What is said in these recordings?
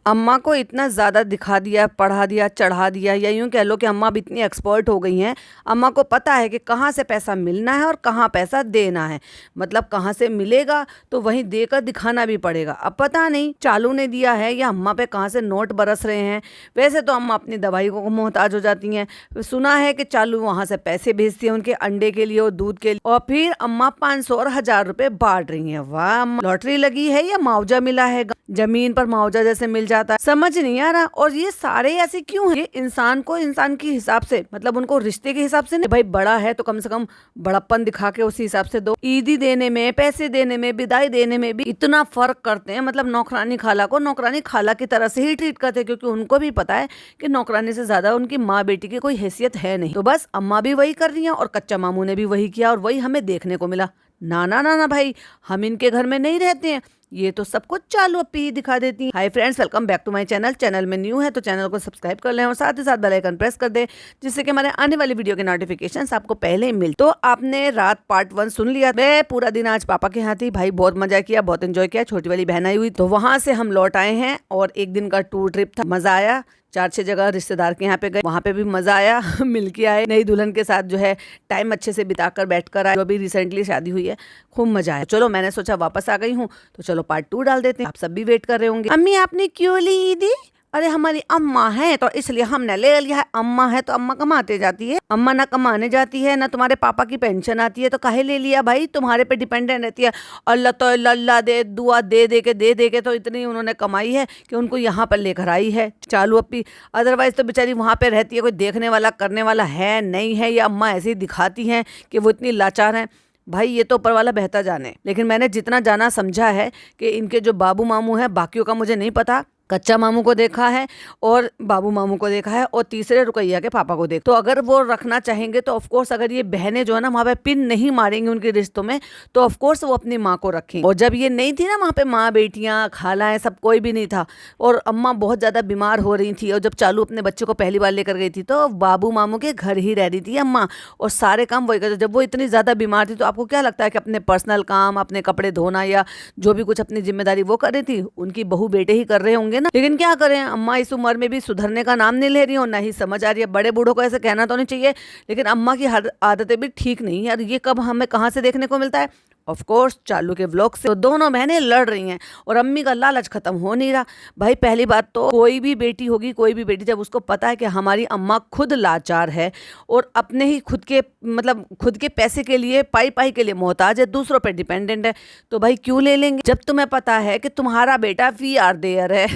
अम्मा को इतना ज़्यादा दिखा दिया, पढ़ा दिया, चढ़ा दिया, या यूँ कह लो कि अम्मा अब इतनी एक्सपर्ट हो गई हैं। अम्मा को पता है कि कहाँ से पैसा मिलना है और कहाँ पैसा देना है। मतलब कहाँ से मिलेगा तो वहीं देकर दिखाना भी पड़ेगा। अब पता नहीं चालू ने दिया है या अम्मा पे कहाँ से नोट बरस रहे हैं। वैसे तो अम्मा अपनी दवाई को मोहताज हो जाती हैं। सुना है कि चालू वहाँ से पैसे भेजती है उनके अंडे के लिए और दूध के लिए, और फिर अम्मा 500 और 1000 रुपए बांट रही हैं। वाह अम्मा, लॉटरी लगी है या मुआवजा मिला है? जमीन पर मुआवजा जैसे मिल जाता है, समझ नहीं आ रहा। और ये सारे ऐसे क्यों हैं? ये इंसान को इंसान के हिसाब से, मतलब उनको रिश्ते के हिसाब से नहीं, भाई बड़ा है तो कम से कम बड़प्पन दिखा के उसी हिसाब से दो। ईदी देने में, पैसे देने में, विदाई देने में भी इतना फर्क करते हैं। मतलब नौकरानी खाला को नौकरानी खाला की तरह से ही ट्रीट करते हैं, क्योंकि उनको भी पता है कि नौकरानी से ज्यादा उनकी माँ बेटी की कोई हैसियत है नहीं। तो बस अम्मा भी वही कर रही है और कच्चा मामू ने भी वही किया और वही हमें देखने को मिला। ना ना ना ना भाई, हम इनके घर में नहीं रहते हैं। ये तो सब कुछ चालू अपी ही दिखा देती है। Hi friends, welcome back to my channel. Channel में न्यू है तो चैनल को सब्सक्राइब कर लें और साथ ही साथ बेल आइकन प्रेस कर दें, जिससे कि हमारे आने वाली वीडियो के नोटिफिकेशंस आपको पहले ही मिल। तो आपने रात पार्ट 1 सुन लिया। मैं पूरा दिन आज पापा के यहाँ थी भाई, बहुत मजा किया, बहुत एंजॉय किया। छोटी वाली बहन आई हुई तो वहां से हम लौट आए हैं और एक दिन का टूर ट्रिप था, मजा आया। 4-6 जगह रिश्तेदार के यहाँ पे गए, वहाँ पे भी मजा आया। मिल के आए, नई दुल्हन के साथ जो है टाइम अच्छे से बिताकर बैठकर आए, जो अभी रिसेंटली शादी हुई है। खूब मजा आया। चलो मैंने सोचा वापस आ गई हूँ तो चलो पार्ट 2 डाल देते हैं। आप सब भी वेट कर रहे होंगे, अम्मी आपने क्यों ली ईदी? अरे हमारी अम्मा है तो इसलिए हमने ले लिया है। अम्मा है तो अम्मा कमाते जाती है, अम्मा ना कमाने जाती है ना तुम्हारे पापा की पेंशन आती है, तो काहे ले लिया भाई? तुम्हारे पे डिपेंडेंट रहती है। अल्लाह तो अल्लाह दे दुआ दे के तो इतनी उन्होंने कमाई है कि उनको यहाँ पर लेकर आई है चालू अपी। अदरवाइज तो बेचारी वहाँ पे रहती है, कोई देखने वाला करने वाला है नहीं है। या अम्मा ऐसे ही दिखाती हैं कि वो इतनी लाचार हैं। भाई ये तो ऊपर वाला बेहतर जाने। लेकिन मैंने जितना जाना समझा है कि इनके जो बाबू मामू हैं, बाकियों का मुझे नहीं पता। कच्चा मामू को देखा है और बाबू मामू को देखा है और तीसरे रुकैया के पापा को देख। तो अगर वो रखना चाहेंगे तो ऑफकोर्स, अगर ये बहनें जो है ना वहाँ पे पिन नहीं मारेंगी उनके रिश्तों में, तो ऑफकोर्स वो अपनी माँ को रखें। और जब ये नहीं थी ना वहाँ पे, माँ बेटियाँ खालाएं सब कोई भी नहीं था और अम्मा बहुत ज्यादा बीमार हो रही थी, और जब चालू अपने बच्चे को पहली बार लेकर गई थी तो बाबू मामू के घर ही रह रही थी अम्मा, और सारे काम वही करते। जब वो इतनी ज्यादा बीमार थी तो आपको क्या लगता है कि अपने पर्सनल काम, अपने कपड़े धोना या जो भी कुछ अपनी जिम्मेदारी वो कर रही थी, उनकी बहू बेटे ही कर रहे होंगे ना। लेकिन क्या करें, अम्मा इस उम्र में भी सुधरने का नाम नहीं ले रही हो, ना ही समझ आ रही है। बड़े बूढ़ों को ऐसे कहना तो नहीं चाहिए, लेकिन अम्मा की हर आदतें भी ठीक नहीं है। और ये कब हमें कहाँ से देखने को मिलता है? ऑफ कोर्स चालू के व्लॉग से। तो दोनों बहनें लड़ रही हैं और अम्मी का लालच खत्म हो नहीं रहा। भाई पहली बात तो कोई भी बेटी होगी, कोई भी बेटी, जब उसको पता है कि हमारी अम्मा खुद लाचार है और अपने ही खुद के, मतलब खुद के पैसे के लिए, पाई पाई के लिए मोहताज है, दूसरों पे डिपेंडेंट है, तो भाई क्यों ले लेंगे? जब तुम्हें पता है कि तुम्हारा बेटा वी आर देयर है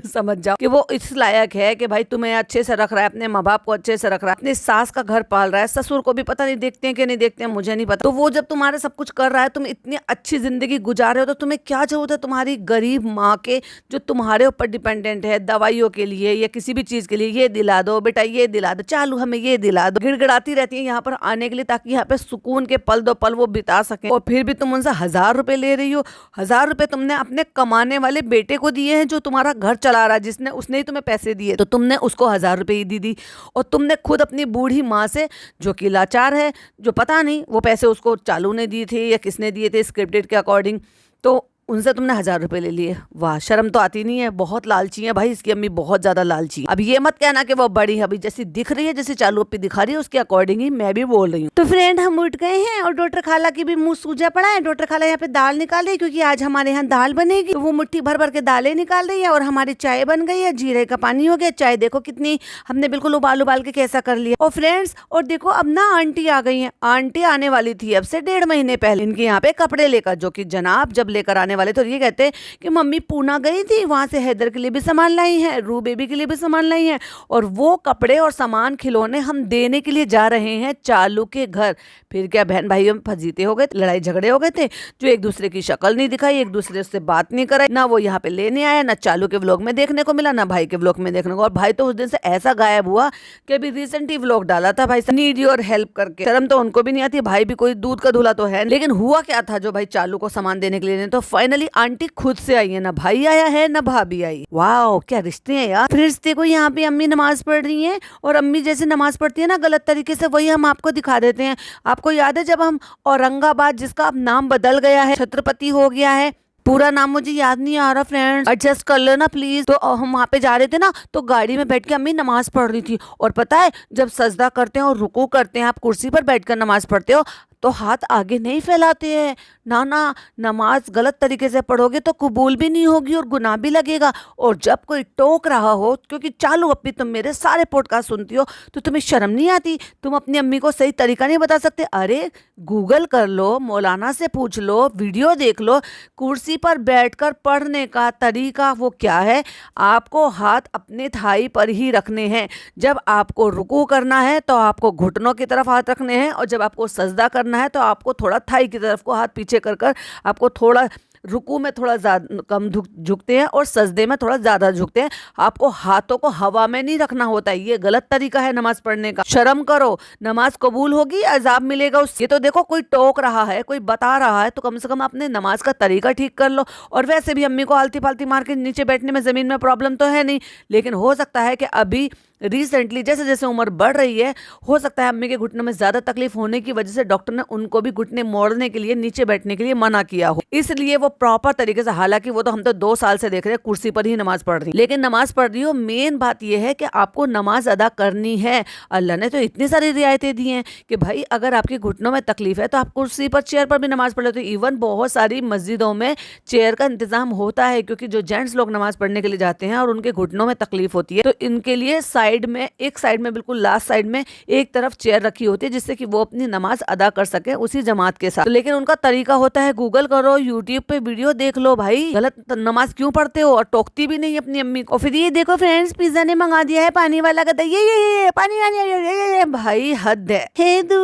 समझ जाओ कि वो इस लायक है कि भाई तुम्हें अच्छे से रख रहा है, अपने माँ बाप को अच्छे से रख रहा है, अपनी सास का घर पाल रहा है, ससुर को भी पता नहीं देखते हैं कि नहीं देखते हैं, मुझे नहीं पता। तो वो जब तुम्हारे सब कुछ कर रहा है, तुम इतनी अच्छी जिंदगी गुजार रहे हो, तो तुम्हें क्या जरूरत है तुम्हारी गरीब माँ के, जो तुम्हारे ऊपर डिपेंडेंट है दवाइयों के लिए या किसी भी चीज के लिए? ये दिला दो बेटा, ये दिला दो, चालू हमें ये दिला दो, गिड़गिड़ाती रहती है यहाँ पर आने के लिए, ताकि यहाँ पे सुकून के पल दो पल वो बिता सके। और फिर भी तुम उनसे 1000 रुपए ले रही हो। 1000 रुपए तुमने अपने कमाने वाले बेटे को दिए हैं, जो तुम्हारा घर चला रहा है, जिसने, उसने ही तुम्हें पैसे दिए, तो तुमने उसको 1000 रुपए ही दी। और तुमने खुद अपनी बूढ़ी माँ से, जो कि लाचार है, जो पता नहीं वो पैसे उसको चालू ने दिए थे या किसने दिए थे स्क्रिप्टेड के अकॉर्डिंग, तो उनसे तुमने 1000 रुपए ले लिए। वाह, शर्म तो आती नहीं है। बहुत लालची है भाई इसकी अम्मी, बहुत ज्यादा लालची है। अब ये मत कहना कि वो बड़ी है, अभी जैसी दिख रही है, जैसे चालू अपनी दिखा रही है, उसके अकॉर्डिंग ही मैं भी बोल रही हूँ। तो फ्रेंड, हम उठ गए हैं और डॉक्टर खाला की भी मुंह सूजा पड़ा है। डॉक्टर खाला यहाँ पे दाल निकाल रही है, क्योंकि आज हमारे यहाँ दाल बनेगी, तो वो मुट्ठी भर भर के दालें निकाल रही है। और हमारी चाय बन गई है, जीरे का पानी हो गया। चाय देखो कितनी हमने बिल्कुल उबाल उबाल के कैसा कर लिया। और फ्रेंड्स, और देखो अब ना आंटी आ गई है। आंटी आने वाली थी अब से 1.5 महीने पहले इनके यहाँ पे कपड़े लेकर, जो कि जनाब जब लेकर आने वाले तो ये कहते कि मम्मी पूना गई थी, वहां से हैदर के लिए भी सामान लाई है, रू बेबी के लिए भी सामान लाई है, और वो कपड़े और सामान खिलौने हम देने के लिए जा रहे हैं चालू के घर। फिर क्या बहन भाइयों में फजीते हो गए, लड़ाई झगड़े हो गए थे, जो एक दूसरे की शक्ल नहीं दिखाई, एक दूसरे से बात नहीं कराई, ना वो यहाँ पे लेने आया, ना चालू के व्लॉग में देखने को मिला, ना भाई के व्लॉग में देखने को। और भाई तो उस दिन से ऐसा गायब हुआ कि अभी रिसेंट ही व्लॉग डाला था भाई, नीड योर हेल्प करके। शर्म तो उनको भी नहीं आती, भाई भी कोई दूध का धुला तो है। लेकिन हुआ क्या था, जो भाई चालू को सामान देने के लिए, तो फाइनली आंटी खुद से आई है, ना भाई आया है ना भाभी आई। वाह, क्या रिश्ते हैं यार। फिर रिश्ते को यहाँ पे अम्मी नमाज पढ़ रही हैं, और अम्मी जैसे नमाज पढ़ती है ना गलत तरीके से, वही हम आपको दिखा देते हैं। आपको याद है जब हम औरंगाबाद, जिसका अब नाम बदल गया है, छत्रपति हो गया है, पूरा नाम मुझे याद नहीं आ रहा फ्रेंड्स, एडजस्ट कर लेना प्लीज। तो हम वहाँ पे जा रहे थे ना, तो गाड़ी में बैठ के अम्मी नमाज पढ़ रही थी। और पता है, जब सजदा करते हैं और रुकू करते हैं, आप कुर्सी पर बैठकर नमाज पढ़ते हो तो हाथ आगे नहीं फैलाते हैं ना। ना, नमाज गलत तरीके से पढ़ोगे तो कबूल भी नहीं होगी और गुनाह भी लगेगा। और जब कोई टोक रहा हो, क्योंकि चालू अपनी तुम मेरे सारे पॉडकास्ट सुनती हो, तो तुम्हें शर्म नहीं आती? तुम अपनी अम्मी को सही तरीका नहीं बता सकते? अरे गूगल कर लो, मौलाना से पूछ लो, वीडियो देख लो। कुर्सी पर बैठकर पढ़ने का तरीका वो क्या है? आपको हाथ अपने थाई पर ही रखने हैं। जब आपको रुकू करना है तो आपको घुटनों की तरफ हाथ रखने हैं, और जब आपको सजदा करना है तो आपको थोड़ा थाई की तरफ को हाथ पीछे कर कर आपको थोड़ा रुकू में थोड़ा ज्यादा कम झुकते हैं और सजदे में थोड़ा ज्यादा झुकते हैं। आपको हाथों को हवा में नहीं रखना होता है। ये गलत तरीका है नमाज पढ़ने का। शर्म करो, नमाज कबूल होगी, अजाब मिलेगा उससे। ये तो देखो, कोई टोक रहा है, कोई बता रहा है, तो कम से कम अपने नमाज का तरीका ठीक कर लो। और वैसे भी अम्मी को आलती पालती मार के नीचे बैठने में, जमीन में प्रॉब्लम तो है नहीं, लेकिन हो सकता है कि अभी रिसेंटली जैसे जैसे उम्र बढ़ रही है, हो सकता है अम्मी के घुटनों में ज्यादा तकलीफ होने की वजह से डॉक्टर ने उनको भी घुटने मोड़ने के लिए, नीचे बैठने के लिए मना किया हो, इसलिए वो प्रॉपर तरीके से, हालांकि वो तो हम तो 2 साल से देख रहे हैं कुर्सी पर ही नमाज पढ़ रही, लेकिन नमाज पढ़ रही हो। मेन बात यह है कि आपको नमाज अदा करनी है। अल्लाह ने तो इतनी सारी रियायतें दी हैं कि भाई अगर आपके घुटनों में तकलीफ है तो आप कुर्सी पर, चेयर पर भी नमाज पढ़ लेते हो। इवन बहुत सारी मस्जिदों में चेयर का इंतजाम होता है, क्योंकि जो जेंट्स लोग नमाज पढ़ने के लिए जाते हैं और उनके घुटनों में तकलीफ होती है, तो इनके लिए साइड में, एक साइड में, बिल्कुल लास्ट साइड में एक तरफ चेयर रखी होती है, जिससे कि वो अपनी नमाज अदा कर सके उसी जमात के साथ। तो लेकिन उनका तरीका होता है, गूगल करो, यूट्यूब पे वीडियो देख लो। भाई गलत नमाज क्यों पढ़ते हो? और टोकती भी नहीं अपनी अम्मी को। फिर ये देखो फ्रेंड्स, पिज्जा ने मंगा दिया है, पानी वाला कहता है ये पानी ये, भाई हद है। हे दू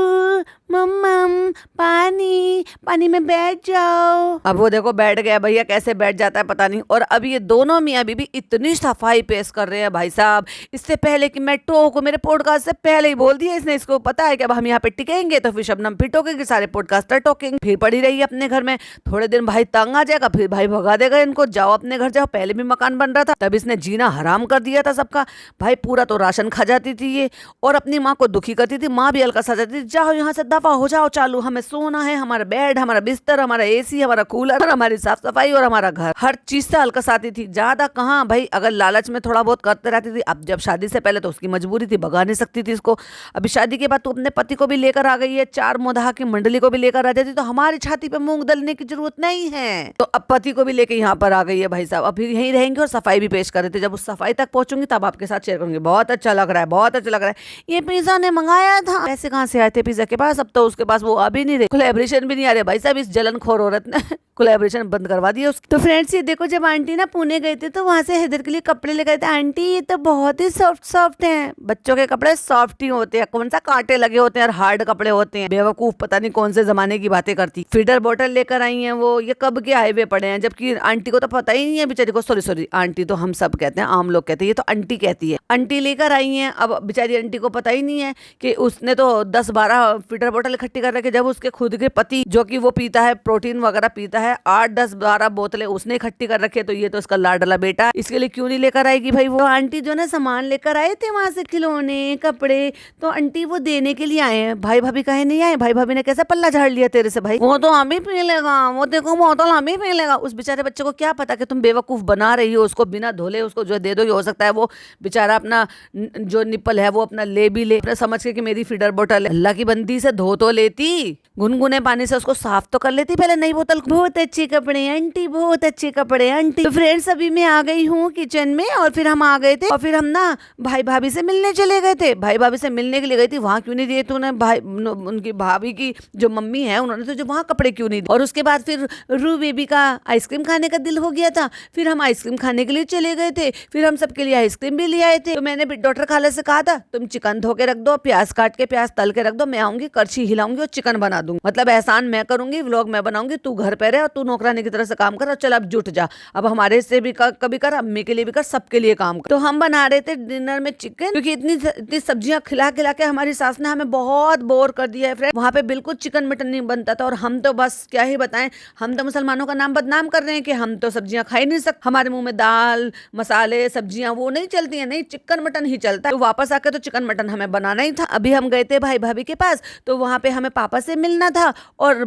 मम्मम पानी, पानी में बैठ जाओ। अब वो देखो बैठ गया भैया, कैसे बैठ जाता है पता नहीं। और अब ये दोनों मियाँ बीबी इतनी सफाई पेश कर रहे हैं भाई साहब, इससे पहले कि मैं टोकूं, मेरे पॉडकास्ट से पहले ही बोल दिया इसने। इसको पता है कि अब हम यहाँ पे टिकेंगे तो फिर शबनम फिर टोकेगी, सारे पॉडकास्टर टोकेंगे, फिर पड़ी रही अपने घर में। थोड़े दिन भाई तंग आ जाएगा, फिर भाई भगा देगा इनको, जाओ अपने घर जाओ। पहले भी मकान बन रहा था, तब इसने जीना हराम कर दिया था सबका। भाई पूरा तो राशन खा जाती थी ये, और अपनी माँ को दुखी करती थी। माँ भी हल्का सा जाती थी, जाओ यहाँ से दफा हो जाओ, चालू हमें सोना है, हमारा बेड, हमारा बिस्तर, हमारा एसी, हमारा कूलर, हमारी साफ सफाई और हमारा घर, हर चीज से हल्का आती थी। ज्यादा कहाँ भाई, अगर लालच में थोड़ा बहुत करते रहती थी। अब जब शादी से पहले तो उसकी मजबूरी थी, भगा नहीं सकती थी इसको। अभी शादी के बाद तो अपने पति को भी लेकर आ गई है, 4 मोदहा की मंडली को भी लेकर आ जाती, तो हमारी छाती पे मूंग दलने की जरूरत नहीं है। तो अब पति को भी लेकर यहाँ पर आ गई है भाई साहब। अभी यहीं रहेंगे और सफाई भी पेश कर रहे थे। जब उस सफाई तक पहुंचूंगी तब आपके साथ शेयर करूंगी। बहुत अच्छा लग रहा है, बहुत अच्छा लग रहा है। ये पिज्जा ने मंगाया था, पैसे कहाँ से आए थे पिज्जा के पास? अब तो उसके पास वो अभी नहीं रहे, कोलैबोरेशन भी नहीं आ रहे भाई साहब। इस जलनखोर औरत ने कोलैबोरेशन बंद करवा दिया उसकी। तो फ्रेंड्स ये देखो, जब आंटी ना पुणे गए थे तो वहां से हैदर के लिए कपड़े लेकर थे। आंटी ये तो बहुत ही सॉफ्ट सॉफ्ट हैं। बच्चों के कपड़े सॉफ्ट ही होते हैं, कौन सा कांटे लगे होते हैं और हार्ड कपड़े होते हैं। बेवकूफ, पता नहीं कौन से जमाने की बातें करती। फीडर बोतल लेकर आई है वो, ये कब के आए हुए पड़े हैं, जबकि आंटी को तो पता ही नहीं है बेचारी को। सॉरी आंटी तो हम सब कहते हैं, आम लोग कहते हैं, ये तो आंटी कहती है। आंटी लेकर आई है, अब बेचारी आंटी को पता ही नहीं है कि उसने तो 10-12 फीडर बोतल इकट्ठी कर रखे। जब उसके खुद के पति, जो कि वो पीता है, प्रोटीन वगैरह पीता है, 8-10-12 बोतलें उसने इकट्ठी कर रखी है। तो ये तो इसका लाडला बेटा, इसके लिए क्यों नहीं लेकर आएगी भाई वो? आंटी जो ना सामान लेकर आए थे वहां से, खिलौने, कपड़े, तो आंटी वो देने के लिए आए हैं। भाई भाभी कहे नहीं आए? भाई भाभी ने कैसा पल्ला झाड़ लिया तेरे से? भाई वो तो हम ही पी लेगा, वो देखो बोतल हम ही पी लेगा। उस बेचारे बच्चे को क्या पता कि तुम बेवकूफ बना रही हो उसको, बिना धोले उसको जो दे दोगे। हो सकता है वो बेचारा अपना जो निप्पल है वो अपना ले भी ले, समझ के कि मेरी फीडर बोतल है। अल्लाह की बंदी से धो तो लेती, गुनगुने पानी से उसको साफ तो कर लेती पहले। नई बोतल, बहुत अच्छे कपड़े आंटी, बहुत अच्छे कपड़े आंटी। तो फ्रेंड्स अभी मैं आ गई हूँ किचन में, और फिर हम आ गए थे, और फिर हम ना भाई भाभी से मिलने चले गए थे। भाई भाभी से मिलने के लिए गई थी, वहाँ क्यों नहीं दिए तूने? भाई उनकी भाभी की जो मम्मी है उन्होंने तो जो वहाँ कपड़े क्यों नहीं दिए? और उसके बाद फिर रू बेबी का आइसक्रीम खाने का दिल हो गया था, फिर हम आइसक्रीम खाने के लिए चले गए थे। फिर हम सबके लिए आइसक्रीम भी ले आए थे। तो मैंने डॉक्टर खाला से कहा था, तुम चिकन धो के रख दो, प्याज काट के, प्याज तल के रख दो, मैं आऊंगी, करछी हिलाऊंगी और चिकन बना दूंगी। मतलब एहसान मैं करूंगी, व्लॉग मैं बनाऊंगी, तू घर पे रहे और तू नौकरानी की तरह से काम कर। और चल अब जुट जा, अब हमारे से भी कभी कर, अम्मी के लिए भी कर, सबके लिए काम कर। तो हम बना रहे थे डिनर डिनर में चिकन, क्योंकि इतनी सब्जियां खिला खिला के हमारी सास ने हमें बहुत बोर कर दिया है फ्रेंड। वहाँ पे बिल्कुल चिकन मटन नहीं बनता था और हम तो बस क्या ही बताएं, हम तो मुसलमानों का नाम बदनाम कर रहे हैं कि हम तो सब्जियां खा ही नहीं सकते, हमारे मुंह में दाल मसाले सब्जियां वो नहीं चलती है, नहीं चिकन मटन ही चलता है। तो वापस आके तो चिकन मटन हमें बनाना ही था। अभी हम गए थे भाई भाभी के पास, तो वहाँ पे हमें पापा से मिलना था और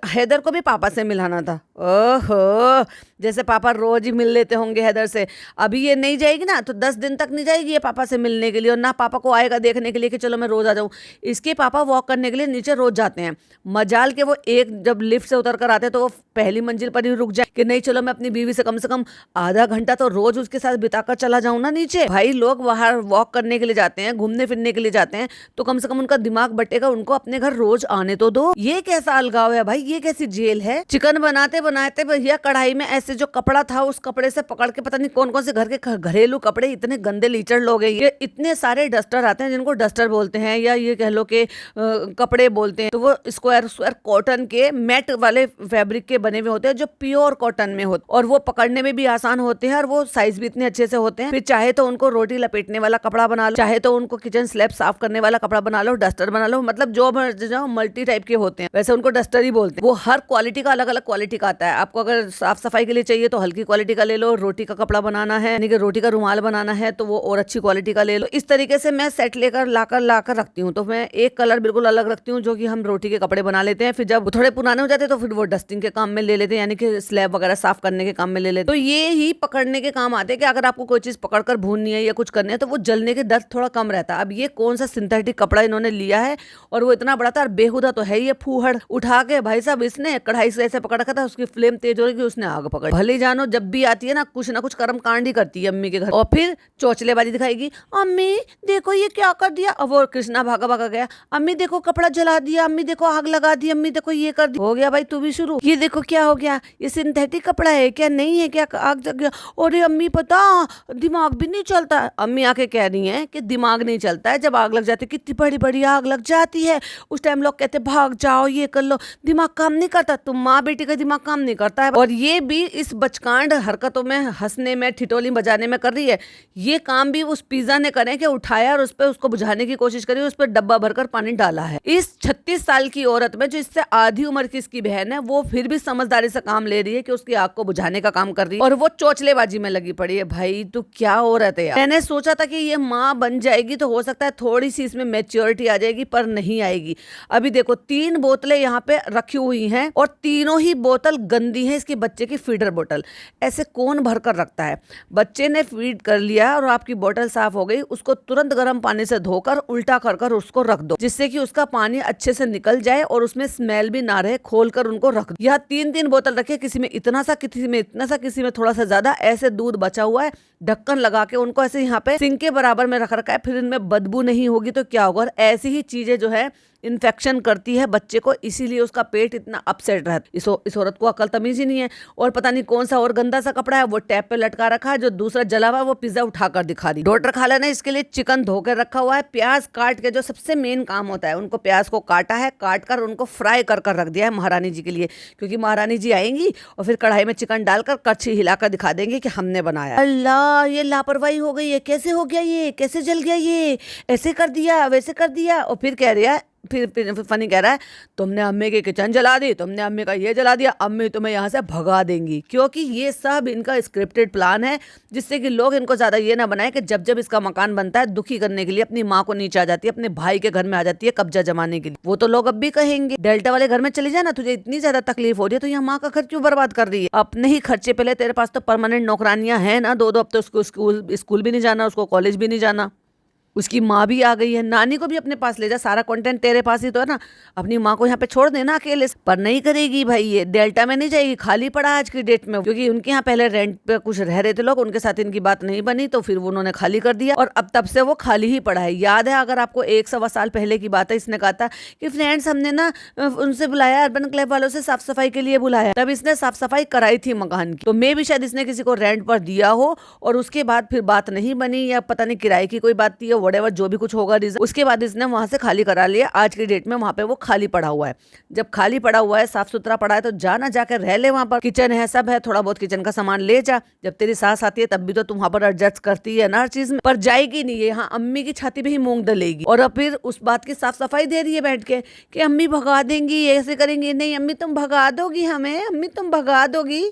हैदर को भी पापा से मिलाना था। ओहो, जैसे पापा रोज ही मिल लेते होंगे हैदर से। अभी ये नहीं जाएगी ना तो 10 दिन तक नहीं जाएगी ये पापा से मिलने के लिए, और ना पापा को आएगा देखने के लिए कि चलो मैं रोज आ जाऊं। इसके पापा वॉक करने के लिए नीचे रोज जाते हैं। मजाल के वो एक जब लिफ्ट से उतर कर आते हैं तो वो पहली मंजिल पर ही रुक जाए कि नहीं चलो मैं अपनी बीवी से कम आधा घंटा तो रोज उसके साथ बिताकर चला जाऊं ना नीचे। भाई लोग बाहर वॉक करने के लिए जाते हैं, घूमने फिरने के लिए जाते हैं, तो कम से कम उनका दिमाग बटेगा, उनको अपने घर रोज आने तो दो। ये कैसा अलगाव है भाई, ये कैसी जेल है। चिकन बनाते बनाते भैया कढ़ाई में ऐसे जो कपड़ा था उस कपड़े से पकड़ के पता नहीं कौन कौन से घर के घरेलू कपड़े, इतने गंदे लीचड़ लोग हैं ये, इतने सारे डस्टर आते हैं जिनको डस्टर बोलते हैं या ये कह लो कि कपड़े बोलते हैं, तो वो स्क्वायर स्क्वायर कॉटन के मैट वाले फैब्रिक के बने हुए होते हैं जो प्योर कॉटन में होते हैं, और वो पकड़ने में भी आसान होते हैं और वो साइज भी इतने अच्छे से होते हैं। फिर चाहे तो उनको रोटी लपेटने वाला कपड़ा बना लो, चाहे तो उनको किचन स्लैब साफ करने वाला कपड़ा बना लो, डस्टर बना लो, मतलब जो मल्टी टाइप के होते हैं वैसे उनको डस्टर ही बोलते हैं। वो हर क्वालिटी का अलग अलग क्वालिटी का आता है। आपको अगर साफ सफाई के लिए चाहिए तो हल्की क्वालिटी का ले लो, रोटी का कपड़ा बनाना है यानी कि रोटी का रुमाल बनाना है तो वो और अच्छी क्वालिटी का ले लो। इस तरीके से मैं सेट लेकर लाकर रखती हूँ। तो मैं एक कलर बिल्कुल अलग रखती हूँ जो कि हम रोटी के कपड़े बना लेते हैं, फिर जब थोड़े पुराने हो जाते हैं तो फिर वो डस्टिंग के काम में ले लेते हैं, यानी कि स्लैब वगैरह साफ करने के काम में ले लेते हैं। तो ये ही पकड़ने के काम आते हैं कि अगर आपको कोई चीज पकड़कर भूननी है या कुछ करनी है तो वो जलने के दर्द थोड़ा कम रहता है। अब ये कौन सा सिंथेटिक कपड़ा इन्होंने लिया है और वो इतना बड़ा था और बेहुदा तो है ये फूहड़, उठा के भाई साहब इसने कढ़ाई से ऐसे पकड़ रखा था, उसकी फ्लेम तेज हो रही थी, उसने आग पकड़। भले जानो जब भी आती है ना कुछ कर्म कांड ही करती है अम्मी के घर, और फिर चौचलेबाजी दिखाएगी, अम्मी देखो ये क्या कर दिया। अब वो कृष्णा भागा भागा गया, अम्मी देखो कपड़ा जला दिया, अम्मी देखो आग लगा दी, अम्मी देखो ये कर दिया। हो गया भाई तू भी शुरू, ये देखो क्या हो गया, ये सिंथेटिक कपड़ा है क्या, नहीं है क्या, आग जग गया। और अम्मी पता दिमाग भी नहीं चलता। अम्मी आके कह रही है कि दिमाग नहीं चलता है जब आग लग जाती है, कितनी बड़ी बड़ी आग लग जाती है उस टाइम लोग कहते भाग जाओ ये कर लो, दिमाग काम नहीं करता। तुम माँ बेटी का दिमाग काम नहीं करता है। और ये भी इस बचकांड हरकतों में हंसने में ठिठोली बजाने में कर रही है। ये काम भी उस पिज्जा ने करे कि उठाया और उस पर उसको बुझाने की कोशिश करी, उस पर डब्बा भरकर पानी डाला है। इस 36 साल की औरत में जो इससे आधी उम्र की इसकी बहन है वो फिर भी समझदारी से काम ले रही है कि उसकी आग को बुझाने का काम कर रही है और वो चोचलेबाजी में लगी पड़ी है। भाई तू क्या औरत है यार। मैंने सोचा था कि ये माँ बन जाएगी तो हो सकता है थोड़ी सी इसमें मैच्योरिटी आ जाएगी, पर नहीं आएगी। अभी देखो 3 बोतलें यहाँ पे रखी हुई हैं और तीनों ही बोतल गंदी है। इसके बच्चे की फीडर बोतल ऐसे कौन भर कर रखता है। बच्चे ने फीड कर लिया और आपकी बोतल साफ हो गई, उसको तुरंत गर्म पानी से धोकर उल्टा कर उसको रख दो, जिससे कि उसका पानी अच्छे से निकल जाए और उसमें स्मेल भी ना रहे। खोल कर उनको रख दो। यहाँ 3 बोतल रखे, किसी में इतना सा, किसी में इतना सा, किसी में थोड़ा सा ज्यादा, ऐसे दूध बचा हुआ है। ढक्कन लगा के उनको ऐसे यहाँ पे सिंक के बराबर में रख रखा है। फिर इनमें बदबू नहीं होगी तो क्या होगा। और ऐसी ही चीजें जो है इन्फेक्शन करती है बच्चे को, इसीलिए उसका पेट इतना अपसेट रहता है। इस औरत को अकल तमीज ही नहीं है। और पता नहीं कौन सा और गंदा सा कपड़ा है वो टैप पे लटका रखा है, जो दूसरा जला हुआ वो पिज्जा उठाकर दिखा दी। डॉक्टर खाला ने इसके लिए चिकन धो के रखा हुआ है। प्याज काट के, जो सबसे मेन काम होता है, उनको प्याज को काटा है, काट कर उनको फ्राई कर रख दिया है महारानी जी के लिए, क्योंकि महारानी जी आएंगी और फिर कढ़ाई में चिकन डालकर कड़छी हिलाकर दिखा देंगे कि हमने बनाया। अल्लाह, ये लापरवाही हो गई है, कैसे हो गया, ये कैसे जल गया, ये ऐसे कर दिया वैसे कर दिया। और फिर कह रहा है, फिर फनी कह रहा है, तुमने अम्मी की किचन जला दी, तुमने अम्मी का ये जला दिया, अम्मी तुम्हें यहाँ से भगा देंगी। क्योंकि ये सब इनका स्क्रिप्टेड प्लान है, जिससे कि लोग इनको ज्यादा ये ना बनाए कि जब जब इसका मकान बनता है दुखी करने के लिए अपनी माँ को नीचे आ जाती है, अपने भाई के घर में आ जाती है कब्जा जमाने के लिए। वो तो लोग अब भी कहेंगे, डेल्टा वाले घर में चली जाए ना, तुझे इतनी ज्यादा तकलीफ हो रही है तो यहाँ माँ का खर्च क्यों बर्बाद कर रही है। अपने ही खर्चे पहले, तेरे पास तो परमानेंट नौकरानियां हैं ना 2-2, अब तो उसको स्कूल भी नहीं जाना, उसको कॉलेज भी नहीं जाना, उसकी माँ भी आ गई है, नानी को भी अपने पास ले जा, सारा कंटेंट तेरे पास ही तो है ना। अपनी माँ को यहाँ पे छोड़ देना अकेले, पर नहीं करेगी भाई, ये डेल्टा में नहीं जाएगी, खाली पड़ा आज की डेट में। क्योंकि उनके यहाँ पहले रेंट पे कुछ रह रहे थे लोग, उनके साथ इनकी बात नहीं बनी तो फिर उन्होंने खाली कर दिया और अब तब से वो खाली ही पड़ा है। याद है अगर आपको 1-1.25 साल पहले की बात है, इसने कहा था कि फ्रेंड्स हमने ना उनसे बुलाया, अर्बन क्लब वालों से साफ सफाई के लिए बुलाया, तब इसने साफ सफाई कराई थी मकान की। तो मे भी शायद इसने किसी को रेंट पर दिया हो और उसके बाद फिर बात नहीं बनी, या पता नहीं किराए की कोई बात थी, व्हाटएवर जो भी कुछ होगा रीजन। उसके बाद इसने वहां से खाली करा लिया। आज की डेट में वहां पे वो खाली पड़ा हुआ है। जब खाली पड़ा हुआ है, साफ सुथरा पड़ा है, तो जाना जाकर रह ले। वहां पर किचन है, सब है, थोड़ा बहुत किचन का सामान ले जा। जब तेरी सास आती है तब भी तो तुम वहां पर एडजस्ट करती है ना हर चीज में, पर जाएगी नहीं है। यहाँ अम्मी की छाती पे ही मूंग डलेगी और अब फिर उस बात की साफ सफाई दे रही है बैठ के कि अम्मी भगा देंगी, ऐसे करेंगी। नहीं अम्मी तुम भगा दोगी हमें, अम्मी तुम भगा दोगी।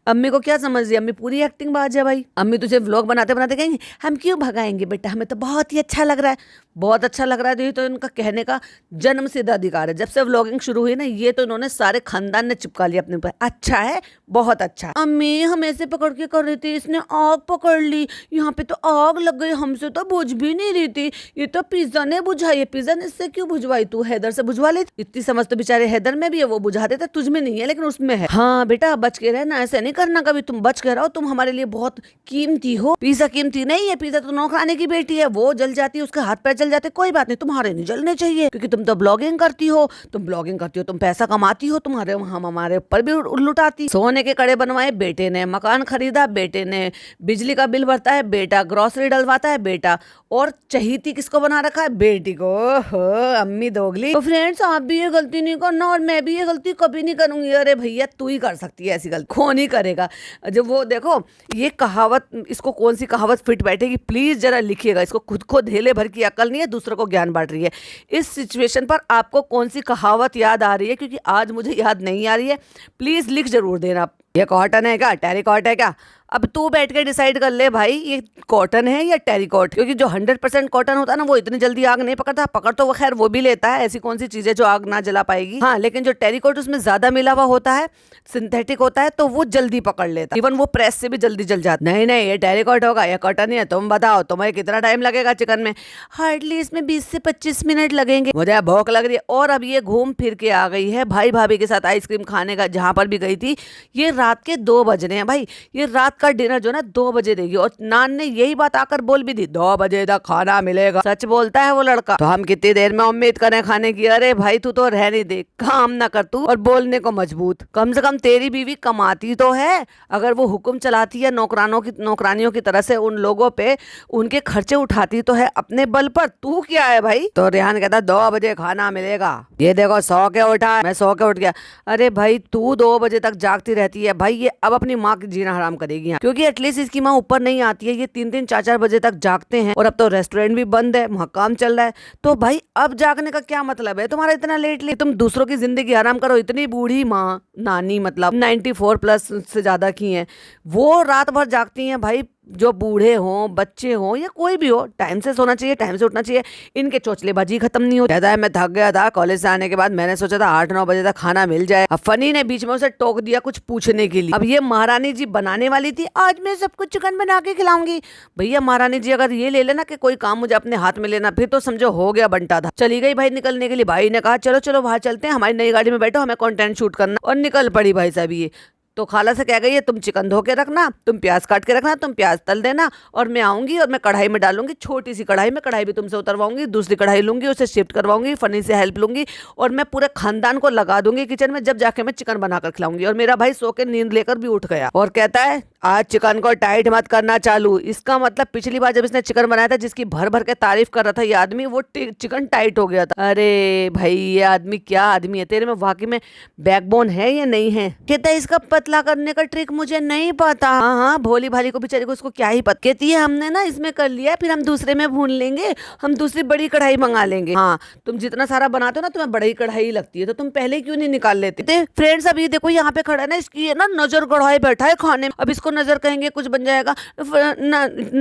अम्मी को क्या समझ रही है, अम्मी पूरी एक्टिंग बाज है भाई। अम्मी तुझे व्लॉग बनाते बनाते कहेंगे हम क्यों भगाएंगे बेटा, हमें तो बहुत ही अच्छा लग रहा है, बहुत अच्छा लग रहा है। ये तो इनका कहने का जन्म सिद्ध अधिकार है। जब से व्लॉगिंग शुरू हुई ना, ये तो इन्होंने सारे खानदान ने चिपका लिया अपने ऊपर। अच्छा है, बहुत अच्छा। अम्मी हम ऐसे पकड़ के कर रही थी, इसने आग पकड़ ली, यहाँ पे तो आग लग गई, हमसे तो बुझ भी नहीं रही थी, ये तो पिज्जा ने बुझाई है। पिज्जा ने इससे क्यों बुझवाई, तू हैदर से बुझवा ले। इतनी समझ तो बेचारे हैदर में भी है, वो बुझा देता, तुझ में नहीं है लेकिन उसमें है। हाँ बेटा बच के रहना, ऐसे नहीं करना कभी, तुम बच के रहो, तुम हमारे लिए बहुत कीमती हो। पिज्जा कीमती नहीं है, पिज्जा तो नौकरानी की बेटी है, वो जल जाती है, उसके हाथ पैर जल जाते, कोई बात नहीं, तुम्हारे नहीं जलने चाहिए क्योंकि तुम तो ब्लॉगिंग करती हो, तुम पैसा कमाती हो, तुम्हारे हम हमारे ऊपर भी लुटाती। सोने के कड़े बनवाए बेटे ने, मकान खरीदा बेटे ने, बिजली का बिल भरता है बेटा, ग्रोसरी डलवाता है बेटा, और चहीती किसको बना रखा है, बेटी को। हो अम्मी दोगली। तो फ्रेंड्स आप भी ये गलती नहीं करना और मैं भी ये गलती कभी नहीं करूंगी। अरे भैया तू ही कर सकती है ऐसी गलती, कौन ही करेगा। जब वो देखो ये कहावत, इसको कौन सी कहावत फिट बैठेगी प्लीज जरा लिखिएगा। इसको खुद को धेले भर की अकल नहीं है, दूसरों को ज्ञान बांट रही है। इस सिचुएशन पर आपको कौन सी कहावत याद आ रही है, क्योंकि आज मुझे याद नहीं आ रही है, प्लीज लिख जरूर देना। ये कॉटन है क्या, टेरिकॉट है क्या? अब तू बैठ के डिसाइड कर ले भाई ये कॉटन है या टेरिकॉट, क्योंकि जो 100% कॉटन होता है ना वो इतनी जल्दी आग नहीं पकड़ता। पकड़ तो वो खैर वो भी लेता है, ऐसी कौन सी चीजें जो आग ना जला पाएगी। हाँ लेकिन जो टेरिकॉट उसमें ज्यादा मिला हुआ होता है, सिंथेटिक होता है, तो वो जल्दी पकड़ लेता है, इवन वो प्रेस से भी जल्दी जल जाता। नहीं नहीं ये टेरिकॉट होगा या कॉटन है, तुम बताओ तुम्हें कितना टाइम लगेगा चिकन में? हार्डली इसमें 20 से 25 मिनट लगेंगे। मुझे भूख लग रही है। और अब ये घूम फिर के आ गई है भाई भाभी के साथ आइसक्रीम खाने का, जहां पर भी गई थी। ये रात के 2 बज रहे हैं भाई, ये रात का डिनर जो ना 2 बजे देगी। और नान ने यही बात आकर बोल भी दी, 2 बजे तक खाना मिलेगा। सच बोलता है वो लड़का। तो हम कितनी देर में उम्मीद करें खाने की? अरे भाई तू तो रहने दे, काम ना कर तू और बोलने को मजबूत। कम से कम तेरी बीवी कमाती तो है, अगर वो हुक्म चलाती है नौकरानियों की तरह से उन लोगों पे, उनके खर्चे उठाती तो है अपने बल पर। तू क्या है भाई? तो रेहान कहता 2 बजे खाना मिलेगा। ये देखो 100 के उठा, मैं 100 के उठ गया। अरे भाई तू 2 बजे तक जागती रहती है भाई, ये अब अपनी माँ की जीना हराम करेगी यहाँ, क्योंकि एटलीस्ट इसकी माँ ऊपर नहीं आती है। ये 3-3 4-4 बजे तक जागते हैं और अब तो रेस्टोरेंट भी बंद है, वहाँ काम चल रहा है। तो भाई अब जागने का क्या मतलब है तुम्हारा इतना लेटली? तुम दूसरों की जिंदगी आराम करो। इतनी बूढ़ी माँ, नानी मतलब 94+ से ज्यादा की हैं, वो रात भर जागती हैं भाई। जो बूढ़े हों, बच्चे हों या कोई भी हो, टाइम से सोना चाहिए, टाइम से उठना चाहिए। इनके चोचलेबाजी खत्म नहीं होती। कहता है मैं थक गया था कॉलेज से आने के बाद, मैंने सोचा था 8-9 बजे तक खाना मिल जाए। अब फनी ने बीच में उसे टोक दिया कुछ पूछने के लिए। अब ये महारानी जी बनाने वाली थी, आज मैं सबको चिकन बना के खिलाऊंगी। भैया महारानी जी अगर ये ले लेना कि कोई काम मुझे अपने हाथ में लेना, फिर तो समझो हो गया बंटा था। चली गई भाई निकलने के लिए। भाई ने कहा चलो चलो बाहर चलते हैं, हमारी नई गाड़ी में बैठो, हमें कंटेंट शूट करना। और निकल पड़ी भाई साहब ये। तो खाला से कह गई है तुम चिकन धो के रखना, तुम प्याज काट के रखना, तुम प्याज तल देना, और मैं आऊंगी और मैं कढ़ाई में डालूंगी, छोटी सी कढ़ाई में। कढ़ाई भी तुमसे उतरवाऊंगी, दूसरी कढ़ाई लूंगी, उसे शिफ्ट करवाऊंगी, फनी से हेल्प लूंगी, और मैं पूरे खानदान को लगा दूंगी किचन में, जब जाके मैं चिकन बनाकर खिलाऊंगी। और मेरा भाई सो के नींद लेकर भी उठ गया और कहता है आज चिकन को टाइट मत करना चालू। इसका मतलब पिछली बार जब इसने चिकन बनाया था, जिसकी भर भर के तारीफ कर रहा था ये आदमी, वो चिकन टाइट हो गया था। अरे भाई ये आदमी क्या आदमी है, तेरे में वाकई में बैकबोन है या नहीं है? कहता है इसका पतला करने का ट्रिक मुझे नहीं पता। हाँ भोली भाली को बेचारी को उसको क्या ही पता। कहती है हमने ना इसमें कर लिया, फिर हम दूसरे में भून लेंगे, हम दूसरी बड़ी कढ़ाई मंगा लेंगे। हाँ तुम जितना सारा बनाते हो ना, तुम्हें बड़ी कढ़ाई लगती है, तो तुम पहले क्यों नहीं निकाल लेते? फ्रेंड्स अब ये देखो यहाँ पे खड़ा है ना, इसकी ना नजर गड़ाए बैठा है खाने में। अब इसको नजर कहेंगे कुछ बन जाएगा।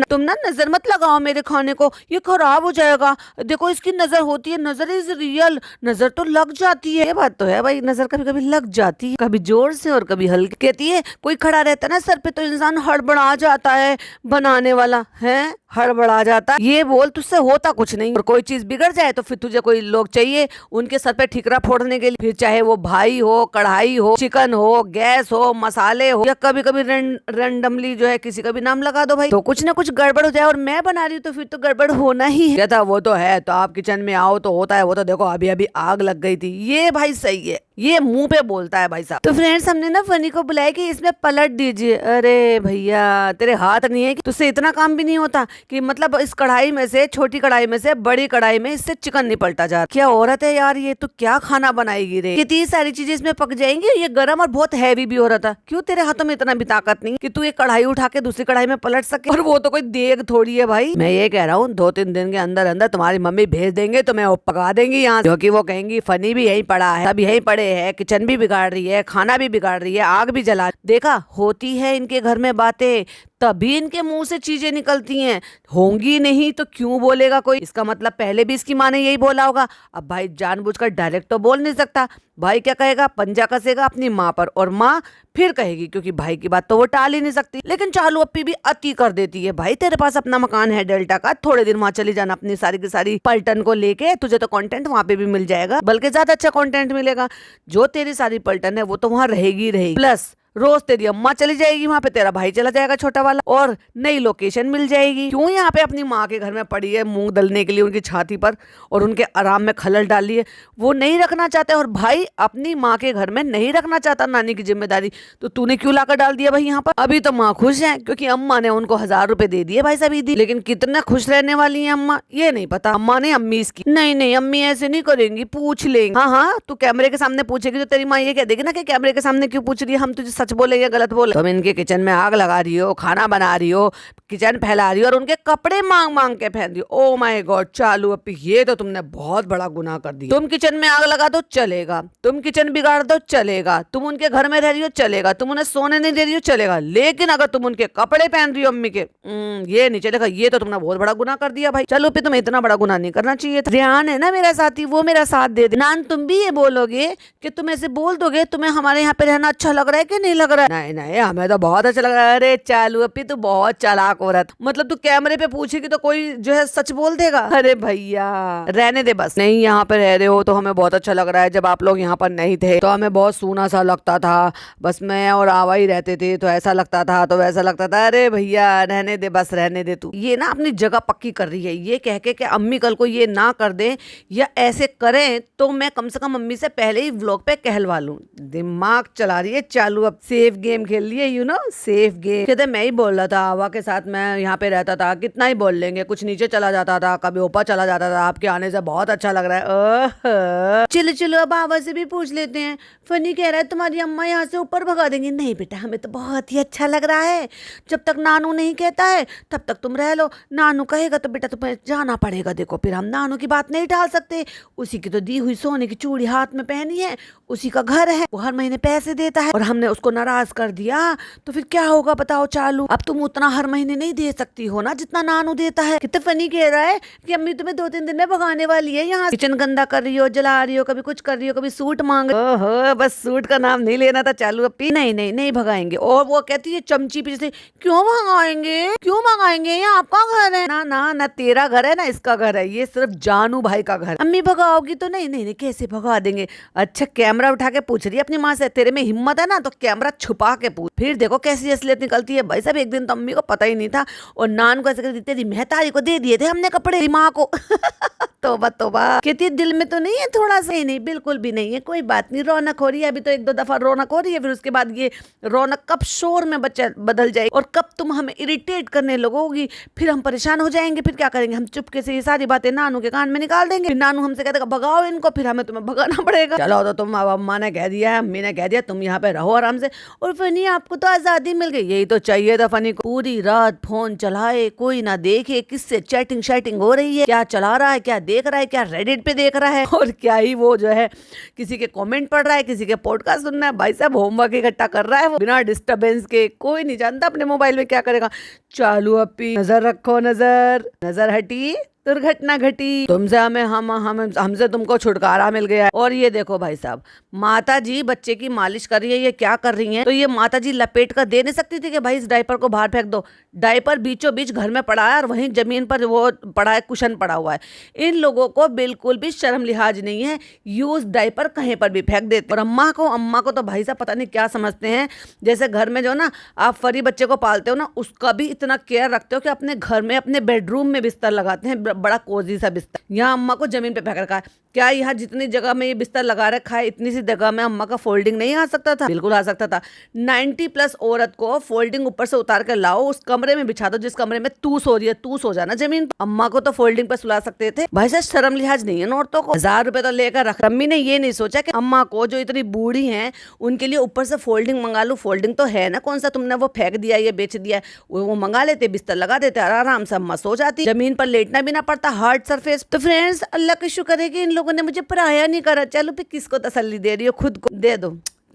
तुम ना नजर मत लगाओ मेरे खाने को, ये खराब हो जाएगा। देखो इसकी नजर होती है, नजर इज रियल, नजर तो लग जाती है। ये बात तो है भाई, नजर कभी कभी लग जाती है, कभी जोर से और कभी हल्की। कहती है कोई खड़ा रहता है ना सर पे तो इंसान हड़बड़ा जाता है, बनाने वाला है हड़बड़ा जाता है। ये बोल तुझसे होता कुछ नहीं। और कोई चीज बिगड़ जाए तो फिर तुझे कोई लोग चाहिए उनके सर पे ठिकरा फोड़ने के लिए, फिर चाहे वो भाई हो, कढ़ाई हो, चिकन हो, गैस हो, मसाले हो, या कभी कभी रैंडमली जो है किसी का भी नाम लगा दो भाई, तो कुछ ना कुछ गड़बड़ हो जाए। और मैं बना रही हूँ तो फिर तो गड़बड़ होना ही है। कहता वो तो है, तो आप किचन में आओ तो होता है। वो तो देखो अभी अभी आग लग गई थी। ये भाई सही है, ये मुंह पे बोलता है भाई साहब। तो फ्रेंड्स हमने ना फनी को बुलाया कि इसमें पलट दीजिए। अरे भैया तेरे हाथ नहीं है कि तुझसे इतना काम भी नहीं होता कि मतलब इस कढ़ाई में से, छोटी कढ़ाई में से बड़ी कढ़ाई में इससे चिकन नहीं पलटा जा रहा। क्या औरत है यार, ये तो क्या खाना बनाएगी रे, कितनी सारी चीजें इसमें पक जाएंगी। ये गर्म और बहुत हैवी भी हो रहा था। क्यों तेरे हाथों में इतना भी ताकत नहीं कि तू ये कढ़ाई उठा के दूसरी कढ़ाई में पलट सके। और वो तो कोई देग थोड़ी है भाई। मैं ये कह रहा हूँ 2-3 दिन के अंदर अंदर तुम्हारी मम्मी भेज देंगे तो मैं वो पका देंगी यहाँ, क्योंकि वो कहेंगी फनी भी यही पड़ा है, सब यही पड़े है, किचन भी बिगाड़ रही है, खाना भी बिगाड़ रही है, आग भी जला। देखा होती है इनके घर में बातें, तभी इनके मुंह से चीजें निकलती हैं। होंगी नहीं तो क्यों बोलेगा कोई। इसका मतलब पहले भी इसकी माँ ने यही बोला होगा। अब भाई जानबूझकर डायरेक्ट तो बोल नहीं सकता। भाई क्या कहेगा, पंजा कसेगा अपनी माँ पर, और माँ फिर कहेगी, क्योंकि भाई की बात तो वो टाल ही नहीं सकती। लेकिन चालू अप्पी भी अति कर देती है। भाई तेरे पास अपना मकान है डेल्टा का, थोड़े दिन वहां चली जाना अपनी सारी की सारी पलटन को लेके, तुझे तो कंटेंट वहां पे भी मिल जाएगा, बल्कि ज्यादा अच्छा कंटेंट मिलेगा। जो तेरी सारी पलटन है वो तो वहां रहेगी रहेगी, प्लस रोज तेरी अम्मा चली जाएगी वहां पे, तेरा भाई चला जाएगा छोटा वाला, और नई लोकेशन मिल जाएगी। क्यों यहाँ पे अपनी माँ के घर में पड़ी है मूंग दलने के लिए उनकी छाती पर, और उनके आराम में खलल डाली है। वो नहीं रखना चाहते, और भाई अपनी माँ के घर में नहीं रखना चाहता नानी की जिम्मेदारी, तो तूने क्यों लाकर डाल दिया भाई यहाँ पर। अभी तो माँ खुश है क्योंकि अम्मा ने उनको 1000 रुपए दे दिए भाई साहब ईदी। लेकिन कितना खुश रहने वाली है अम्मा ये नहीं पता। अम्मा ने अम्मी इसकी नहीं अम्मी ऐसे नहीं करेंगी, पूछ लेंगे। हाँ तू कैमरे के सामने पूछेगी तो तेरी माँ ये कह देगी ना कि कैमरे के सामने क्यों पूछ रही है, हम तुझे सच बोले या गलत बोले। तुम इनके किचन में आग लगा रही हो, खाना बना रही हो, किचन फैला रही हो, और उनके कपड़े मांग मांग के पहन रही हो। ओ माय गॉड चालू अप्पी, ये तो तुमने बहुत बड़ा गुनाह कर दिया। तुम किचन में आग लगा दो चलेगा, तुम किचन बिगाड़ दो चलेगा, तुम उनके घर में रह रही हो चलेगा, तुम उन्हें सोने नहीं दे रही हो चलेगा, लेकिन अगर तुम उनके कपड़े पहन रही हो अम्मी के, ये नहीं चलेगा। ये तो तुमने बहुत बड़ा गुनाह कर दिया भाई। चलो अप्पी तुम्हें इतना बड़ा गुनाह नहीं करना चाहिए था। रेहान है ना मेरा साथी, वो मेरा साथ दे दे। नान तुम भी ये बोलोगे कि तुम ऐसे बोल दोगे तुम्हें हमारे यहाँ पे रहना अच्छा लग रहा है कि नहीं लग रहा है। नहीं हमें तो बहुत अच्छा लग रहा है। अरे चालू अप्पी तू बहुत चालाक औरत, मतलब तू कैमरे पे पूछेगी तो कोई जो है सच बोल देगा। अरे भैया रहने दे बस। नहीं यहाँ पे रह रहे हो तो हमें बहुत अच्छा लग रहा है, जब आप लोग यहाँ पर नहीं थे तो हमें बहुत सूना सा लगता था, बस मैं और आवा ही रहते थे तो ऐसा लगता था तो वैसा लगता था। अरे भैया रहने दे बस, रहने दे। तू ये ना अपनी जगह पक्की कर रही है, ये कह के कि अम्मी कल को ये ना कर दे या ऐसे करें तो मैं कम से कम अम्मी से पहले ही व्लॉग पे कहलवा लूं। दिमाग चला रही है चालू। अब सेफ गेम खेल लिए, यू नो सेफ गेम। कहते मैं ही बोल रहा था आवा के साथ, मैं यहाँ पे रहता था, कितना ही बोल लेंगे, कुछ नीचे चला जाता था, कभी ऊपर चला जाता था, आपके आने से बहुत अच्छा लग रहा है। चलो चलो अब आवा से भी पूछ लेते हैं। फनी कह रहा है तुम्हारी अम्मा यहाँ से ऊपर भगा देंगी। नहीं बेटा हमें तो बहुत ही अच्छा लग रहा है, जब तक नानू नहीं कहता है तब तक तुम रह लो, नानू कहेगा तो बेटा तुम्हें जाना पड़ेगा। देखो फिर हम नानू की बात नहीं टाल सकते, उसी की तो दी हुई सोने की चूड़ी हाथ में पहनी है, उसी का घर है, वो हर महीने पैसे देता है, और हमने उसको नाराज कर दिया तो फिर क्या होगा बताओ चालू। अब तुम उतना हर महीने नहीं दे सकती हो ना जितना नानू देता है। कितने फनी कह रहा है कि अम्मी तुम्हें 2-3 दिन में भगाने वाली है, यहाँ किचन गंदा कर रही हो, जला रही हो, कभी कुछ कर रही हो, कभी सूट मांग। ओहो बस सूट का नाम नहीं लेना था चालू अप्पी। नहीं भगाएंगे। और वो कहती है चमची पीछे, क्यों भगाएंगे, ये आपका घर है ना तेरा घर है ना इसका घर है, ये सिर्फ जानू भाई का घर। अम्मी भगाओगी तो नहीं कैसे भगा देंगे। अच्छा कैमरा उठा के पूछ रही है अपनी माँ से, तेरे में हिम्मत है ना तो कैमरा छुपा के पूछ, फिर देखो कैसी असलियत निकलती है। भाई साहब एक दिन तो अम्मी को पता ही नहीं था, और नान को ऐसे कर तेरी मेहतारी को दे दिए थे हमने कपड़े, माँ को। तोबा कहती दिल में तो नहीं है थोड़ा सा? नहीं बिल्कुल भी नहीं है, कोई बात नहीं, रौनक हो रही है, अभी तो 1-2 दफा रौनक हो रही है, फिर उसके बाद ये रौनक कब शोर में बदल जाएगी, और कब तुम हमें इरिटेट करने लगोगी, फिर हम परेशान हो जाएंगे। फिर क्या करेंगे हम, चुपके से ये सारी बातें नानू के कान में निकाल देंगे, फिर नानू हमसे कहते भगाओ इनको, फिर हमें तुम्हें भगाना पड़ेगा। चलो तो तुम अब अम्मा ने कह दिया है, अम्मी ने कह दिया, तुम यहाँ पे रहो आराम से। और फनी आपको तो आजादी मिल गई, यही तो चाहिए था फनी को। पूरी रात फोन चलाए, कोई ना देखे किससे चैटिंग हो रही है, क्या चला रहा है, क्या देख रहा है, क्या रेडिट पे देख रहा है, और क्या ही वो जो है किसी के कमेंट पढ़ रहा है, किसी के पॉडकास्ट सुन रहा है। भाई साहब होमवर्क इकट्ठा कर रहा है वो बिना डिस्टरबेंस के। कोई नहीं जानता अपने मोबाइल में क्या करेगा। चालू अप्पी नजर रखो, नजर हटी दुर्घटना घटी, तुमसे हमसे तुमको छुटकारा मिल गया। और ये देखो भाई साहब, माता जी बच्चे की मालिश कर रही है, ये क्या कर रही हैं? तो ये माता जी लपेट कर दे नहीं सकती थी कि भाई इस डायपर को बाहर फेंक दो। डायपर बीचों बीच घर में पड़ा है, और वहीं जमीन पर वो पड़ा है, कुशन पड़ा हुआ है। इन लोगों को बिल्कुल भी शर्म लिहाज नहीं है, यूज डायपर कहीं पर भी फेंक देते। और अम्मा को तो भाई साहब पता नहीं क्या समझते हैं, जैसे घर में जो ना आप फरी बच्चे को पालते हो ना, उसका भी इतना केयर रखते हो कि अपने घर में अपने बेडरूम में बिस्तर लगाते हैं, बड़ा कोजी सा बिस्तर। यहाँ अम्मा को जमीन पे फेंक रखा है, क्या यहाँ जितनी जगह में ये बिस्तर लगा रखा है इतनी सी जगह में अम्मा का फोल्डिंग नहीं आ सकता था? बिल्कुल आ सकता था। 90+ औरत को फोल्डिंग ऊपर से उतार कर लाओ, उस कमरे में बिछा दो जिस कमरे में तू सो रही है, तू सो जाना जमीन पर। अम्मा को तो फोल्डिंग पर सुला सकते थे। भाई साहब शर्म लिहाज नहीं है औरतों को। 1000 रुपए तो लेकर रख। अम्मी ने ये नहीं सोचा कि अम्मा को जो इतनी बूढ़ी है उनके लिए ऊपर से फोल्डिंग मंगा लूं। फोल्डिंग तो है ना, कौन सा तुमने वो फेंक दिया ये बेच दिया, वो मंगा लेते, बिस्तर लगा देते, आराम से अम्मा सो जाती, जमीन पर लेटना भी ना पड़ता, हार्ड सरफेस। तो फ्रेंड्स अल्लाह का शुक्र है कि इन लोगों ने मुझे पराया नहीं करा। चलो फिर किसको तसल्ली दे रही हो, खुद को दे दो,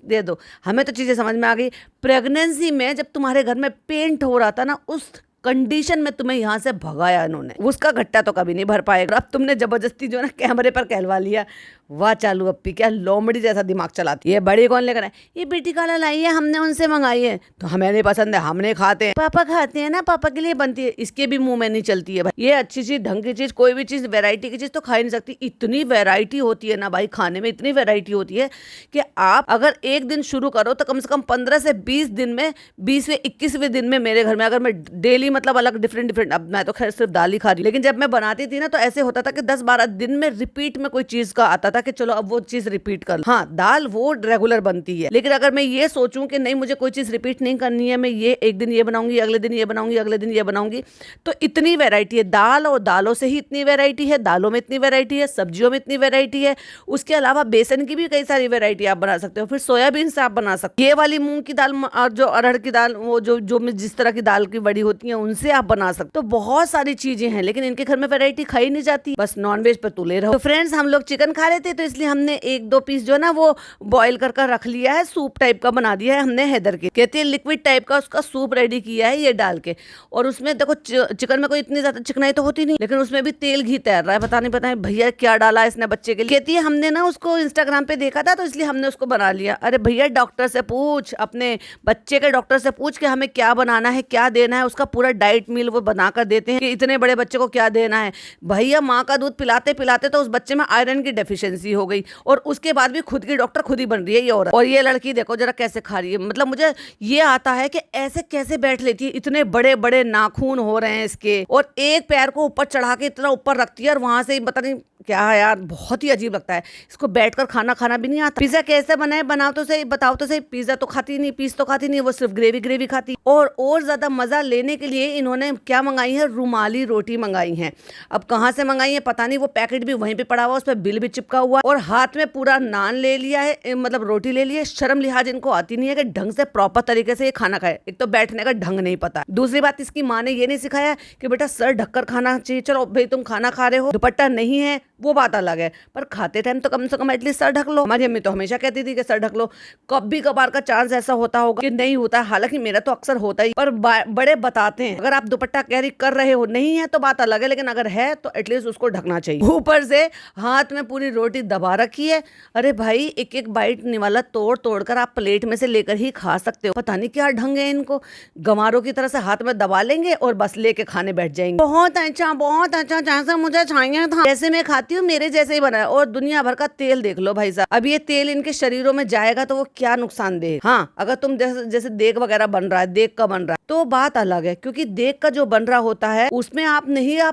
दे दो। हमें तो चीजें समझ में आ गई। प्रेगनेंसी में जब तुम्हारे घर में पेंट हो रहा था ना, उस कंडीशन में तुम्हें यहाँ से भगाया इन्होंने, उसका घट्टा तो कभी नहीं भर पाएगा। अब तुमने जबरदस्ती जो है ना कैमरे पर कहलवा लिया। वाह चालू अप्पी, क्या लोमड़ी जैसा दिमाग चलाती है। बड़ी कौन लेकर आए? ये बेटी काला लाई है, हमने उनसे मंगाई है, तो हमें नहीं पसंद है, हमने खाते हैं, पापा खाते हैं ना, पापा के लिए बनती है। इसके भी मुंह में नहीं चलती है भाई। ये अच्छी चीज, ढंग की चीज, कोई भी चीज, वैरायटी की चीज तो खा ही नहीं सकती। इतनी वैरायटी होती है ना भाई, खाने में इतनी वैरायटी होती है कि आप अगर एक दिन शुरू करो तो कम से कम 15 से 20 दिन में, 20वें 21वें दिन में मेरे घर में अगर मैं डेली मतलब अलग डिफरेंट, अब मैं तो खैर सिर्फ दाल ही खा रही, लेकिन जब मैं बनाती थी ना तो ऐसे होता था कि 10-12 दिन में रिपीट में कोई चीज का आता था कि चलो अब वो चीज रिपीट कर। हाँ दाल वो रेगुलर बनती है, लेकिन अगर मैं ये सोचूं कि नहीं मुझे कोई चीज रिपीट नहीं करनी है, मैं ये एक दिन ये बनाऊंगी, अगले दिन ये बनाऊंगी, अगले दिन ये बनाऊंगी, तो इतनी वैरायटी है। दाल और दालों से ही इतनी वैरायटी है, दालों में इतनी वैरायटी है, सब्जियों में इतनी वैरायटी है। उसके अलावा बेसन की भी कई सारी वैरायटी आप बना सकते हो, फिर सोयाबीन से आप बना सकते हो, ये वाली मूंग की दाल और जो अरहर की दाल, वो जो जिस तरह की दाल की बड़ी होती है उनसे आप बना सकते हो। तो बहुत सारी चीजें हैं, लेकिन इनके घर में वैरायटी खाई नहीं जाती, बस नॉनवेज पर तुले रहो। तो फ्रेंड्स हम लोग चिकन खा रहे थे, तो इसलिए हमने 1-2 पीस जो ना वो बॉईल कर रख लिया है, सूप टाइप का बना दिया है हमने। हैदर की कहती है लिक्विड टाइप का उसका सूप रेडी किया है ये डाल के। और उसमें देखो चिकन में कोई इतनी ज्यादा चिकनाई तो होती नहीं, लेकिन उसमें भी तेल घी तैर रहा है। पता नहीं भैया क्या डाला है इसने बच्चे के लिए। कहती है हमने ना उसको इंस्टाग्राम पे देखा था तो इसलिए हमने उसको बना लिया। अरे भैया डॉक्टर से पूछ, अपने बच्चे के डॉक्टर से पूछ के हमें क्या बनाना है, क्या देना है, उसका पूरा डाइट मील वो बनाकर देते हैं कि इतने बड़े बच्चे को क्या देना है। भैया माँ का दूध पिलाते पिलाते तो उस बच्चे में आयरन की डेफिशिएंसी हो गई, और उसके बाद भी खुद की डॉक्टर खुद ही बन रही है ये औरत। और ये लड़की देखो जरा कैसे खा रही है। मतलब मुझे ये आता है कि ऐसे कैसे बैठ लेती है, इतने बड़े बड़े नाखून हो रहे हैं इसके, और एक पैर को ऊपर चढ़ा के इतना ऊपर रखती है, और वहां से पता नहीं क्या है यार, बहुत ही अजीब लगता है। इसको बैठकर खाना भी नहीं आता। पिज्जा कैसे बनाए, बनाओ तो सही, बताओ तो सही। पिज्जा तो खाती नहीं, पीस तो खाती नहीं, वो सिर्फ ग्रेवी खाती। और ज्यादा मजा लेने के लिए इन्होंने क्या मंगाई है, रुमाली रोटी मंगाई है। अब कहाँ से मंगाई है पता नहीं, वो पैकेट भी वहीं पे पड़ा हुआ, उस पर बिल भी चिपका हुआ, और हाथ में पूरा नान ले लिया है, मतलब रोटी ले ली है। शर्म लिहाज इनको आती नहीं है कि ढंग से प्रॉपर तरीके से ये खाना खाए। एक तो बैठने का ढंग नहीं पता, दूसरी बात इसकी माँ ने ये नहीं सिखाया कि बेटा सर ढककर खाना चाहिए। चलो भाई तुम खाना खा रहे हो, दुपट्टा नहीं है वो बात अलग है, पर खाते टाइम तो कम से कम एटलीस्ट सर ढक लो। हमारी अम्मी तो हमेशा कहती थी कि सर ढक लो। कभी कभार का चांस ऐसा होता होगा कि नहीं होता, हालांकि मेरा तो अक्सर होता ही, पर बड़े बताते हैं अगर आप दुपट्टा कैरी कर रहे हो, नहीं है तो बात अलग है, लेकिन अगर है तो एटलीस्ट उसको ढकना चाहिए। ऊपर से हाथ में पूरी रोटी दबा रखी है। अरे भाई एक एक बाइट निवाला तोड़ कर आप प्लेट में से लेकर ही खा सकते हो। पता नहीं क्या ढंग है इनको, गंवारों की तरह से हाथ में दबा लेंगे और बस लेके खाने बैठ जाएंगे। बहुत अच्छा जैसा मुझे चाहिए था, जैसे मैं खाती हूँ मेरे जैसे ही बना है। और दुनिया भर का तेल देख लो भाई साहब, अब ये तेल इनके शरीरों में जाएगा तो वो क्या नुकसान दे। हाँ अगर तुम जैसे देग वगैरह बन रहा है, देग का बन रहा है तो बात अलग है, क्योंकि देग का जो बन रहा होता है उसमें आप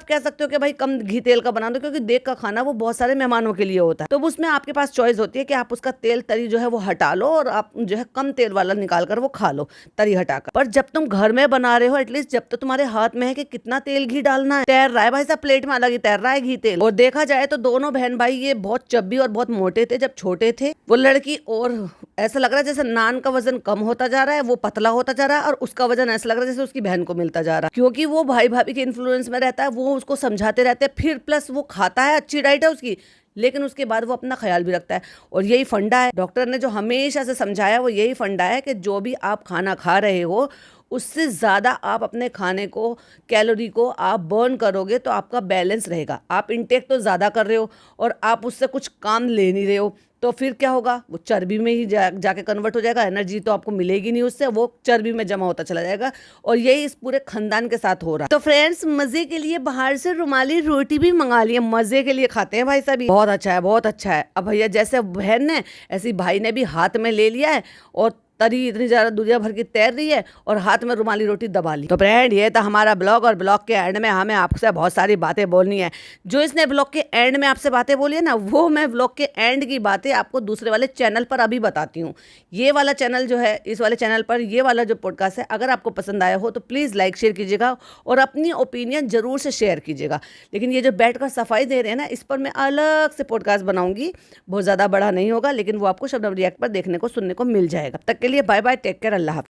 कह सकते हो कि भाई कम घी तेल का बना दो, क्योंकि देग का खाना वो बहुत सारे मेहमानों के लिए होता है। तो उसमें आपके पास चॉइस होती है कि आप उसका तेल तरी जो है वो हटा लो, और आप जो है कम तेल वाला निकाल कर वो खा लो तरी हटाकर। पर जब तुम घर में बना रहे हो, एटलीस्ट जब तो तुम्हारे हाथ में है कि कितना तेल घी डालना है। तैर रहा है भाई साहब, प्लेट में अलग ही तैर रहा है घी तेल। और देखा जाए तो दोनों बहन भाई ये बहुत चब्बी और बहुत मोटे थे जब छोटे थे। वो लड़की, और ऐसा लग रहा है जैसे नान का वजन कम होता जा रहा है, वो पतला होता जा रहा है, और उसका वजन ऐसा लग रहा है जैसे उसकी बहन को मिलता जा रहा है, क्योंकि वो भाई भाभी के इन्फ्लुएंस में रहता है, वो उसको समझाते रहते हैं। फिर प्लस वो खाता है, अच्छी डाइट है उसकी, लेकिन उसके बाद वो अपना ख्याल भी रखता है। और यही फंडा है, डॉक्टर ने जो हमेशा से समझाया वो यही फंडा है कि जो भी आप खाना खा रहे हो उससे ज़्यादा आप अपने खाने को, कैलोरी को आप बर्न करोगे तो आपका बैलेंस रहेगा। आप इंटेक तो ज़्यादा कर रहे हो और आप उससे कुछ काम ले नहीं रहे हो, तो फिर क्या होगा, वो चर्बी में ही जाके कन्वर्ट हो जाएगा। एनर्जी तो आपको मिलेगी नहीं उससे, वो चर्बी में जमा होता चला जाएगा। और यही इस पूरे खानदान के साथ हो रहा है। तो फ्रेंड्स मजे के लिए बाहर से रुमाली रोटी भी मंगा लिए, मजे के लिए खाते हैं भाई साहब, बहुत अच्छा है, बहुत अच्छा है। अब भैया जैसे बहन ने ऐसी भाई ने भी हाथ में ले लिया है, और तरी इतनी ज़्यादा दुनिया भर की तैर रही है और हाथ में रुमाली रोटी दबा ली। तो फ्रेंड ये था हमारा ब्लॉग, और ब्लॉग के एंड में हमें आपसे बहुत सारी बातें बोलनी है। जो इसने ब्लॉग के एंड में आपसे बातें बोली है ना, वो मैं ब्लॉग के एंड की बातें आपको दूसरे वाले चैनल पर अभी बताती हूँ। ये वाला चैनल जो है, इस वाले चैनल पर ये वाला जो पॉडकास्ट है, अगर आपको पसंद आया हो तो प्लीज़ लाइक शेयर कीजिएगा और अपनी ओपिनियन ज़रूर से शेयर कीजिएगा। लेकिन ये जो बैठकर सफाई दे रहे हैं ना, इस पर मैं अलग से पॉडकास्ट बनाऊंगी। बहुत ज़्यादा बड़ा नहीं होगा, लेकिन वो आपको शबनम रिएक्ट पर देखने को सुनने को मिल जाएगा। तब तक के लिए बाय बाय, टेक केयर, अल्लाह हाफ़िज़।